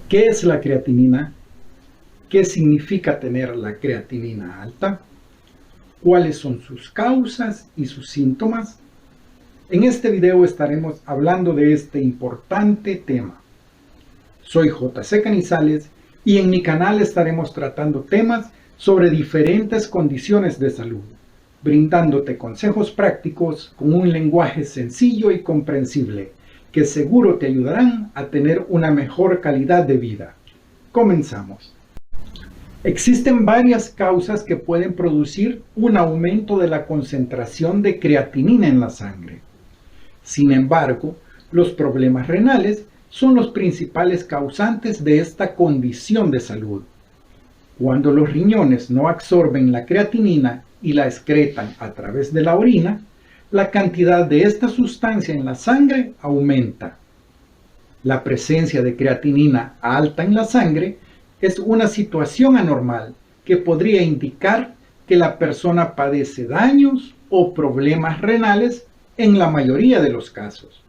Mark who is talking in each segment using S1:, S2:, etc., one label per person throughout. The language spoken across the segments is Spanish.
S1: ¿Qué es la creatinina? ¿Qué significa tener la creatinina alta? ¿Cuáles son sus causas y sus síntomas? En este video estaremos hablando de este importante tema. Soy J.C. Canizales y en mi canal estaremos tratando temas sobre diferentes condiciones de salud, brindándote consejos prácticos con un lenguaje sencillo y comprensible que seguro te ayudarán a tener una mejor calidad de vida. Comenzamos. Existen varias causas que pueden producir un aumento de la concentración de creatinina en la sangre. Sin embargo, los problemas renales son los principales causantes de esta condición de salud. Cuando los riñones no absorben la creatinina y la excretan a través de la orina, la cantidad de esta sustancia en la sangre aumenta. La presencia de creatinina alta en la sangre es una situación anormal que podría indicar que la persona padece daños o problemas renales en la mayoría de los casos.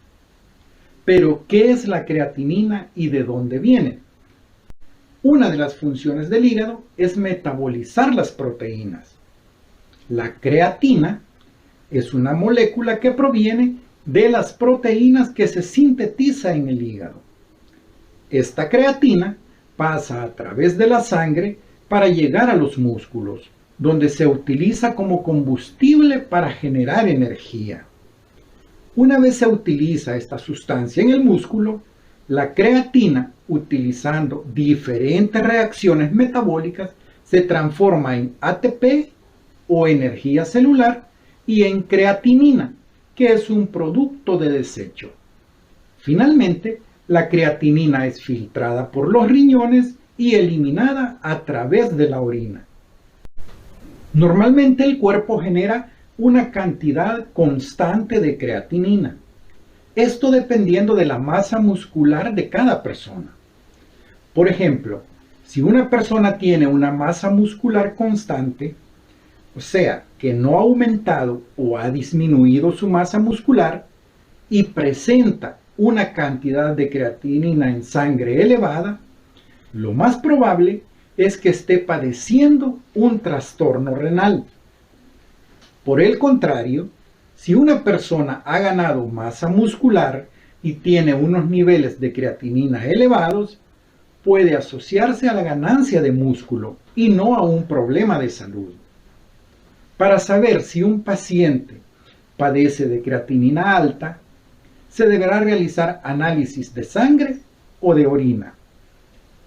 S1: Pero, ¿qué es la creatinina y de dónde viene? Una de las funciones del hígado es metabolizar las proteínas. La creatina es una molécula que proviene de las proteínas que se sintetiza en el hígado. Esta creatina pasa a través de la sangre para llegar a los músculos, donde se utiliza como combustible para generar energía. Una vez se utiliza esta sustancia en el músculo, la creatina, utilizando diferentes reacciones metabólicas, se transforma en ATP o energía celular y en creatinina, que es un producto de desecho. Finalmente, la creatinina es filtrada por los riñones y eliminada a través de la orina. Normalmente el cuerpo genera una cantidad constante de creatinina. Esto dependiendo de la masa muscular de cada persona. Por ejemplo, si una persona tiene una masa muscular constante, o sea, que no ha aumentado o ha disminuido su masa muscular y presenta una cantidad de creatinina en sangre elevada, lo más probable es que esté padeciendo un trastorno renal. Por el contrario, si una persona ha ganado masa muscular y tiene unos niveles de creatinina elevados, puede asociarse a la ganancia de músculo y no a un problema de salud. Para saber si un paciente padece de creatinina alta, se deberá realizar análisis de sangre o de orina.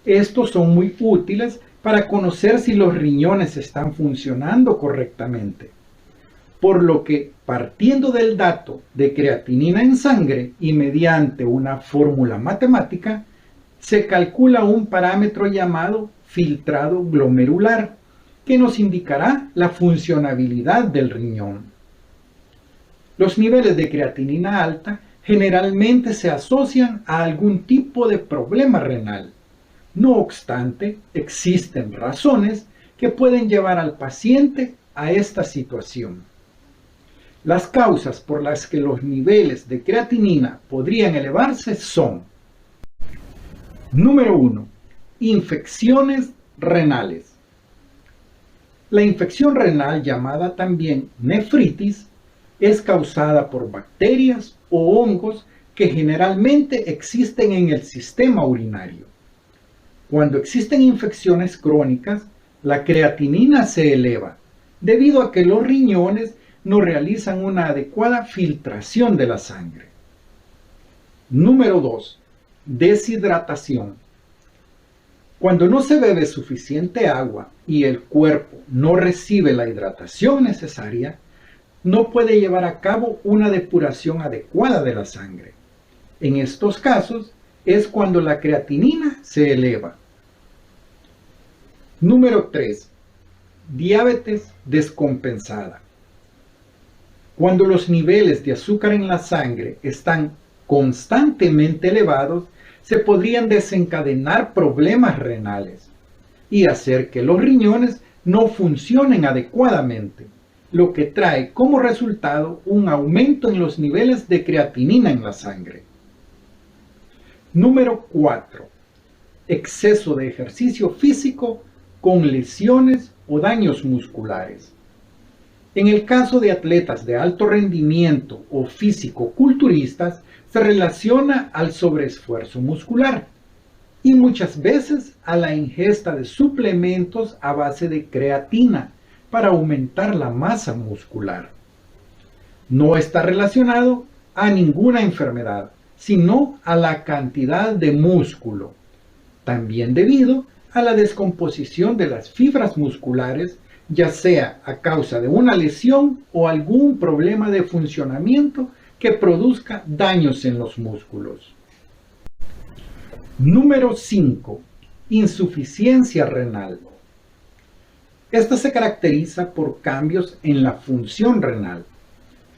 S1: Estos son muy útiles para conocer si los riñones están funcionando correctamente. Por lo que, partiendo del dato de creatinina en sangre y mediante una fórmula matemática, se calcula un parámetro llamado filtrado glomerular, que nos indicará la funcionabilidad del riñón. Los niveles de creatinina alta generalmente se asocian a algún tipo de problema renal. No obstante, existen razones que pueden llevar al paciente a esta situación. Las causas por las que los niveles de creatinina podrían elevarse son: número 1. Infecciones renales. La infección renal, llamada también nefritis, es causada por bacterias o hongos que generalmente existen en el sistema urinario. Cuando existen infecciones crónicas, la creatinina se eleva debido a que los riñones no realizan una adecuada filtración de la sangre. Número 2. Deshidratación. Cuando no se bebe suficiente agua y el cuerpo no recibe la hidratación necesaria, no puede llevar a cabo una depuración adecuada de la sangre. En estos casos es cuando la creatinina se eleva. Número 3. Diabetes descompensada. Cuando los niveles de azúcar en la sangre están constantemente elevados, se podrían desencadenar problemas renales y hacer que los riñones no funcionen adecuadamente, lo que trae como resultado un aumento en los niveles de creatinina en la sangre. Número 4. exceso de ejercicio físico con lesiones o daños musculares. En el caso de atletas de alto rendimiento o físico-culturistas, se relaciona al sobreesfuerzo muscular y muchas veces a la ingesta de suplementos a base de creatina para aumentar la masa muscular. No está relacionado a ninguna enfermedad, sino a la cantidad de músculo, también debido a la descomposición de las fibras musculares, ya sea a causa de una lesión o algún problema de funcionamiento que produzca daños en los músculos. Número 5. Insuficiencia renal. Esta se caracteriza por cambios en la función renal.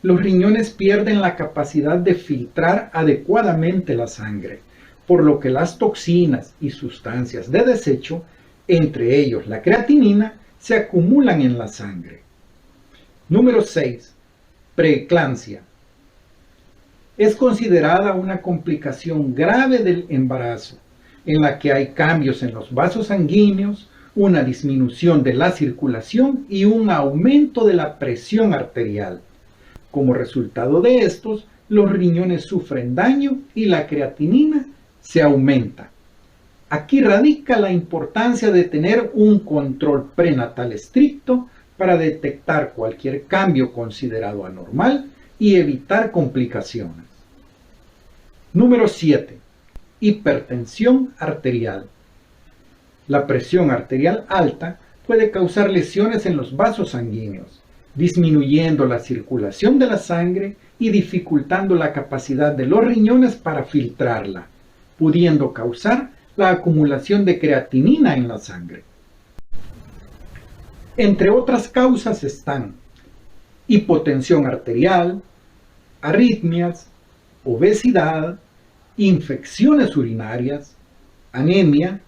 S1: Los riñones pierden la capacidad de filtrar adecuadamente la sangre, por lo que las toxinas y sustancias de desecho, entre ellos la creatinina, se acumulan en la sangre. Número 6. Preeclampsia. Es considerada una complicación grave del embarazo, en la que hay cambios en los vasos sanguíneos, una disminución de la circulación y un aumento de la presión arterial. Como resultado de estos, los riñones sufren daño y la creatinina se aumenta. Aquí radica la importancia de tener un control prenatal estricto para detectar cualquier cambio considerado anormal y evitar complicaciones. Número 7. Hipertensión arterial. La presión arterial alta puede causar lesiones en los vasos sanguíneos, disminuyendo la circulación de la sangre y dificultando la capacidad de los riñones para filtrarla, pudiendo causar la acumulación de creatinina en la sangre. Entre otras causas están hipotensión arterial, arritmias, obesidad, infecciones urinarias, anemia,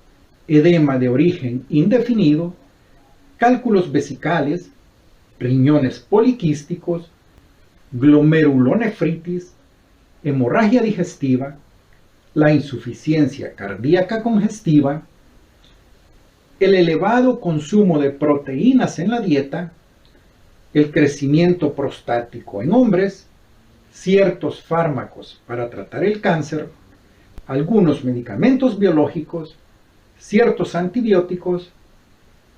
S1: edema de origen indefinido, cálculos vesicales, riñones poliquísticos, glomerulonefritis, hemorragia digestiva, la insuficiencia cardíaca congestiva, el elevado consumo de proteínas en la dieta, el crecimiento prostático en hombres, ciertos fármacos para tratar el cáncer, algunos medicamentos biológicos, ciertos antibióticos,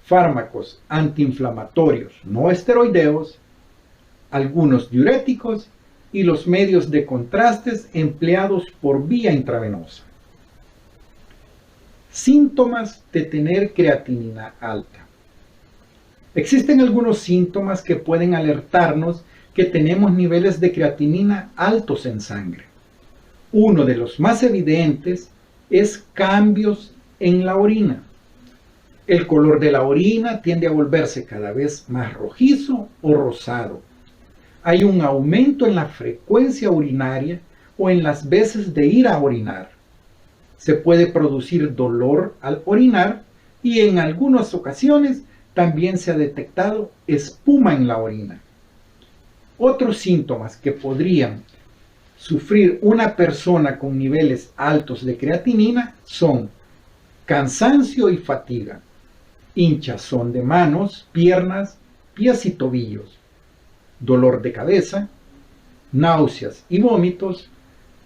S1: fármacos antiinflamatorios no esteroideos, algunos diuréticos y los medios de contrastes empleados por vía intravenosa. Síntomas de tener creatinina alta. Existen algunos síntomas que pueden alertarnos que tenemos niveles de creatinina altos en sangre. Uno de los más evidentes es cambios en la orina. El color de la orina tiende a volverse cada vez más rojizo o rosado. Hay un aumento en la frecuencia urinaria o en las veces de ir a orinar. Se puede producir dolor al orinar y en algunas ocasiones también se ha detectado espuma en la orina. Otros síntomas que podrían sufrir una persona con niveles altos de creatinina son cansancio y fatiga, hinchazón de manos, piernas, pies y tobillos, dolor de cabeza, náuseas y vómitos,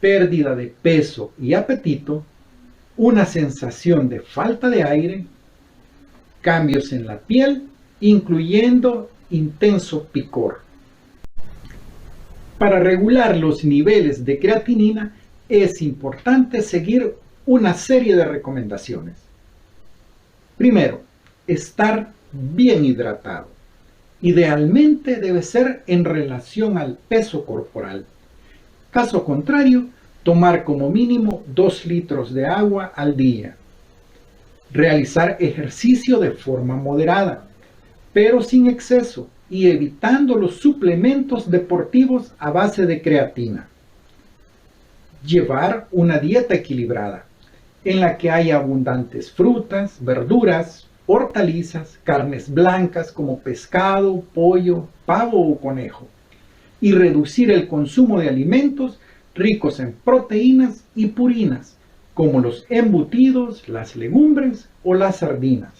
S1: pérdida de peso y apetito, una sensación de falta de aire, cambios en la piel, incluyendo intenso picor. Para regular los niveles de creatinina es importante seguir una serie de recomendaciones. Primero, estar bien hidratado. Idealmente debe ser en relación al peso corporal. Caso contrario, tomar como mínimo 2 litros de agua al día. Realizar ejercicio de forma moderada, pero sin exceso y evitando los suplementos deportivos a base de creatina. Llevar una dieta equilibrada, en la que haya abundantes frutas, verduras, hortalizas, carnes blancas como pescado, pollo, pavo o conejo, y reducir el consumo de alimentos ricos en proteínas y purinas, como los embutidos, las legumbres o las sardinas.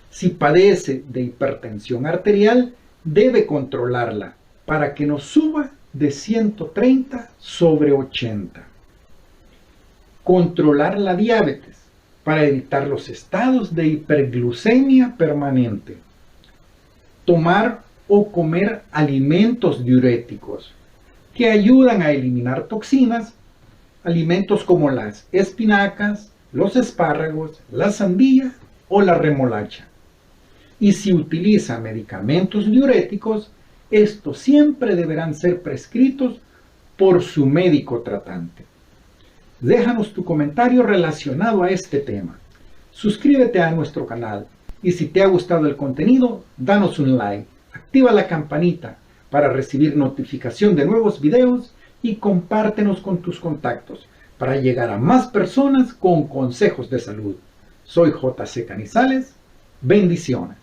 S1: Si padece de hipertensión arterial, debe controlarla para que no suba de 130/80. Controlar la diabetes para evitar los estados de hiperglucemia permanente. Tomar o comer alimentos diuréticos que ayudan a eliminar toxinas, alimentos como las espinacas, los espárragos, la sandía o la remolacha. Y si utiliza medicamentos diuréticos, estos siempre deberán ser prescritos por su médico tratante. Déjanos tu comentario relacionado a este tema. Suscríbete a nuestro canal y si te ha gustado el contenido, danos un like, activa la campanita para recibir notificación de nuevos videos y compártenos con tus contactos para llegar a más personas con consejos de salud. Soy J.C. Canizales. Bendiciones.